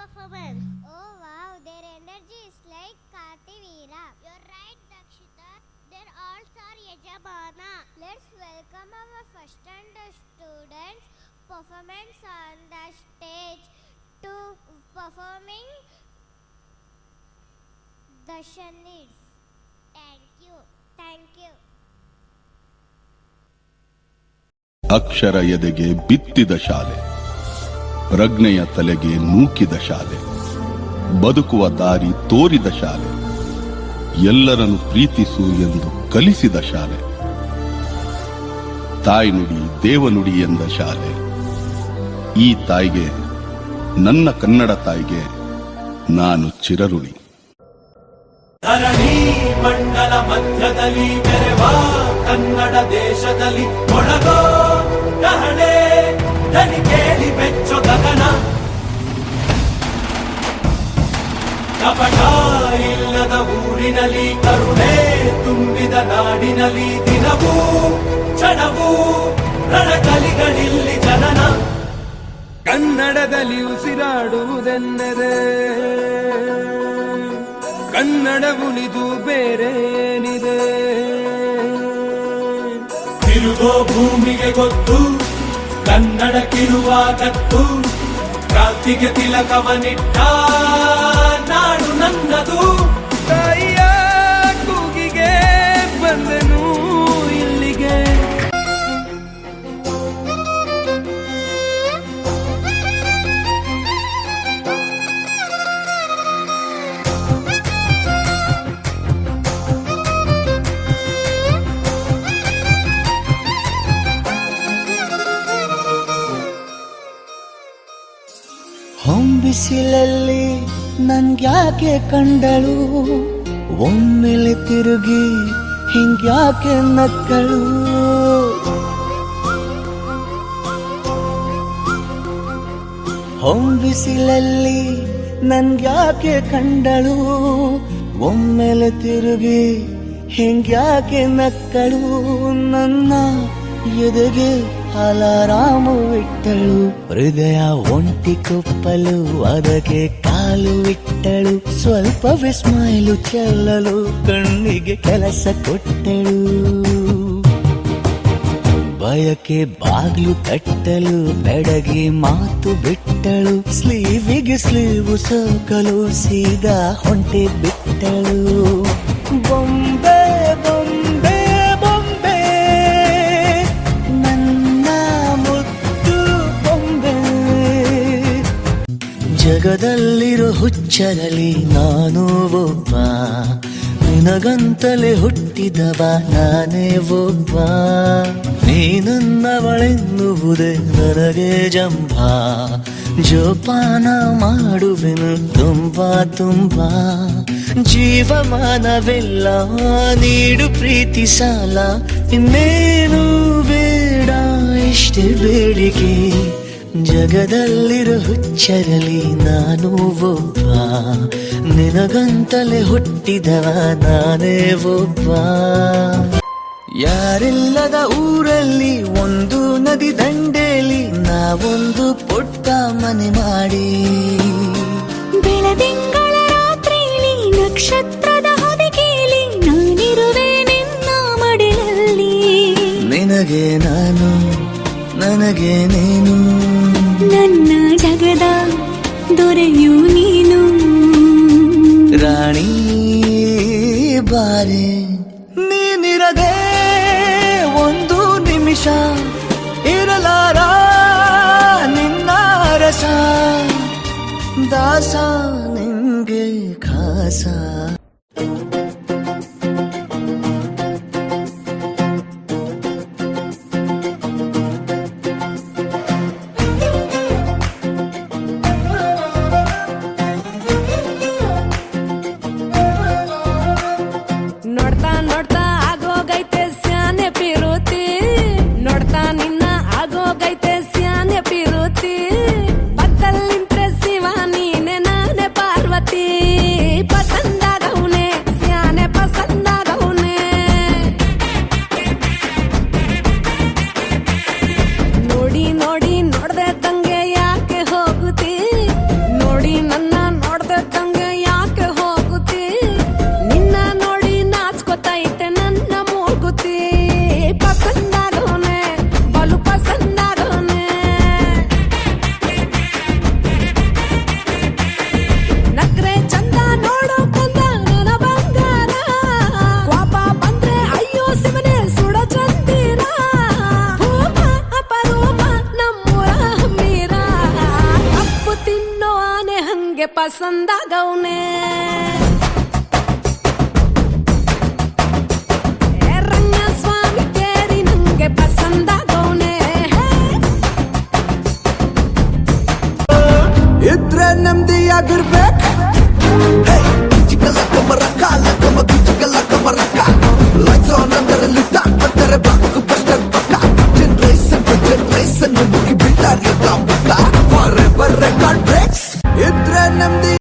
Performance. Oh wow, their energy is like Kartivira. You're right, Dakshita. Their all are Yajamana. Let's welcome our first standard students performance on the stage to performing the Shanids. Thank you. Thank you. ಅಕ್ಷರ ಎದೆಗೆ ಬಿತ್ತಿದ ಶಾಲೆ, ಪ್ರಜ್ಞೆಯ ತಲೆಗೆ ನೂಕಿದ ಶಾಲೆ, ಬದುಕುವ ದಾರಿ ತೋರಿದ ಶಾಲೆ, ಎಲ್ಲರನ್ನು ಪ್ರೀತಿಸು ಎಂದು ಕಲಿಸಿದ ಶಾಲೆ, ತಾಯ್ನುಡಿ ದೇವನುಡಿ ಎಂದ ಶಾಲೆ. ಈ ತಾಯಿಗೆ, ನನ್ನ ಕನ್ನಡ ತಾಯಿಗೆ ನಾನು ಚಿರಋಣಿ. ಧರಣಿ ಮಂಡಲ ಮಧ್ಯದಲ್ಲಿ ಮೆರೆವ ಕನ್ನಡ ದೇಶದಲ್ಲಿ ಒಳಗೋ ಕಹಳೆ ದನಿ ಕೇಳಿ ಬೆಚ್ಚೋ ಗಗನ. ಕಪಟ ಇಲ್ಲದ ಊರಿನಲ್ಲಿ ಕರುಣೆ ತುಂಬಿದ ನಾಡಿನಲ್ಲಿ ದಿನವೂ ಕ್ಷಣವೂ ರಣಕಲಿಗಳಿಲ್ಲಿ ಜನನ. ಕನ್ನಡದಲ್ಲಿ ಉಸಿರಾಡುವುದೆಂದರೆ ಕನ್ನಡ ಉಳಿದು ಬೇರೇನಿದೆ. ತಿರುಗೋ ಭೂಮಿಗೆ ಗೊತ್ತು ಕನ್ನಡಕ್ಕಿರುವ ಗತ್ತು, ಕ್ರಾಂತಿಗೆ ತಿಲಕವನಿಟ್ಟ ನಾಡು ನನ್ನದು. ತಾಯಿಯ ಕೂಗಿಗೆ ಬಂದನು ಇಲ್ಲಿಗೆ. ಹೊಂಬಿಸಿಲಲ್ಲಿ ನನ್ಗ್ಯಾಕೆ ಕಂಡಳು, ಒಮ್ಮೆಲೆ ತಿರುಗಿ ಹಿಂಗ್ಯಾಕೆ ನಕ್ಕಳು. ಹೊಂಬಿಸಿಲಲ್ಲಿ ನನ್ಗ್ಯಾಕೆ ಕಂಡಳು, ಒಮ್ಮೆಲೆ ತಿರುಗಿ ಹಿಂಗ್ಯಾಕೆ ನಕ್ಕಳು. ನನ್ನ ಎದೆಗೆ ಅಲಾರಾಮು ಇಟ್ಟಳು, ಹೃದಯ ಒಂಟಿ ಕೊಪ್ಪಲು ಅದಕ್ಕೆ ಕಾಲು ಇಟ್ಟಳು. ಸ್ವಲ್ಪ ವಿಸ್ಮೈಲು ಚೆಲ್ಲಲು ಕಣ್ಣಿಗೆ ಕೆಲಸ ಕೊಟ್ಟಳು, ಬಯಕೆ ಬಾಗ್ಲು ಕಟ್ಟಲು ಬೆಡಗಿ ಮಾತು ಬಿಟ್ಟಳು. ಸ್ಲೀವಿಗೆ ಸ್ಲೀವು ಸೋಕಲು ಸೀದಾ ಹೊಂಟೆ ಬಿಟ್ಟಳು. ಬೊಂಬೆ ಬೊಂಬೆ ಬೊಂಬೆ ನನ್ನ ಮುದ್ದು ಬೊಂಬೆ. ಜಗದಲ್ಲಿರೋ ಹುಚ್ಚರಲ್ಲಿ ನಾನು ಒಬ್ಬ, ನಿನಗಂತಲೇ ಹುಟ್ಟಿದವ ನಾನೇ ಒಬ್ಬ. ನೀನನ್ನವಳೆನ್ನುವುದೇ ನನಗೆ ಜಂಭ, ಜೋಪಾನ ಮಾಡುವೆನು ತುಂಬಾ ತುಂಬಾ. ಜೀವಮಾನವೆಲ್ಲ ನೀಡು ಪ್ರೀತಿ ಸಾಲ, ಇನ್ನೇನು ಬೇಡ ಇಷ್ಟೇ ಬೇಡಿಕೆ. ಜಗದಲ್ಲಿರೋ ಹುಚ್ಚರಲಿ ನಾನು ಒಬ್ಬ, ನಿನಗಂತಲೇ ಹುಟ್ಟಿದವ ನಾನೇ ಒಬ್ಬ. ಯಾರಿಲ್ಲದ ಊರಲ್ಲಿ ಒಂದು ನದಿ ದಂಡೆಯಲ್ಲಿ ನಾವೊಂದು ಪುಟ್ಟ ಮನೆ ಮಾಡಿ, ಬೆಳದಿಂಗಳ ರಾತ್ರಿಲಿ ನಕ್ಷತ್ರದ ಹೊದಿಕೆಯಲ್ಲಿ ನಾನಿರುವೆ ನಿನ್ನ ಮಡಿಲಲ್ಲಿ. ನಿನಗೆ ನಾನು ನನಗೆ ನೀನು, ನನ್ನ ಜಗದ ದೊರೆಯು ನೀನು. ರಾಣಿ ಬಾರೆ, ನೀನಿರದೆ ಒಂದು ನಿಮಿಷ ಇರಲಾರ ನಿನ್ನ ರಸ, ದಾಸ ನಿಂಗೆ ಖಾಸ. ನೋಡ್ತಾ ನೋಡ್ತಾ ಆಗೋಗೈತೆ ಸ್ಯಾನೆ ಪಿರುತಿ, ನೋಡ್ತಾ ನಿನ್ನ ಆಗೋಗೈತೆ ಸ್ಯಾನೆ ಪಿರುತಿ. ಪಕ್ಕಲ್ಲಿಂತ್ರೆ ಶಿವ ನೀನೆ ನಾನೇ ಪಾರ್ವತಿ, ಪಸಂದಾಗವ್ನೆ ಸ್ಯಾನೆ ಪಸಂದಾಗವ್ನೆ. ನೋಡಿ ನೋಡಿ ನೋಡ್ದೆ ತಂಗೆ ಯಾಕೆ ಹೋಗುತ್ತಿ, ನೋಡಿ ನನ್ನ ನೋಡ್ದೆ ತಂಗೆ ಯಾಕೆ ಹೋಗುತ್ತಿ. ನಿನ್ನ ನೋಡಿ ನಾಚ್ಕೊತೈತೆ ನನ್ನ ಮೂಗುತಿ, ಪಸಂದಾಗವ್ನೆ ಬಲು ಪಸಂದಾಗವ್ನೆ. ನಕ್ರೆ ಚಂದ ನೋಡೋ ಕಂದ ನನ್ನ ಬಂಗಾರ, ಕೋಪ ಬಂದ್ರೆ ಅಯ್ಯೋ ಶಿವನೇ ಸುಡ ಚಂದಿರ. ಭೂಪ ಅಪರೂಪ ನಮ್ಮೂರ ಹಮ್ಮೀರ, ಕಪ್ಪು ತಿನ್ನೋ ಆನೆ ಹಂಗೆ ಪಸಂದಾಗವ್ನೆ. ರಂಗಸ್ವಾಮಿ ಕೇರಿ ನಂಗೆ ಪಸಂದಾಗವ್ನೆ. ಇದ್ರೆ ನೆಮ್ಮದಿಯಾಗಿರ್ಬೇಕು. ಇದ್ರೆ ನೆಮ್ಮದಿ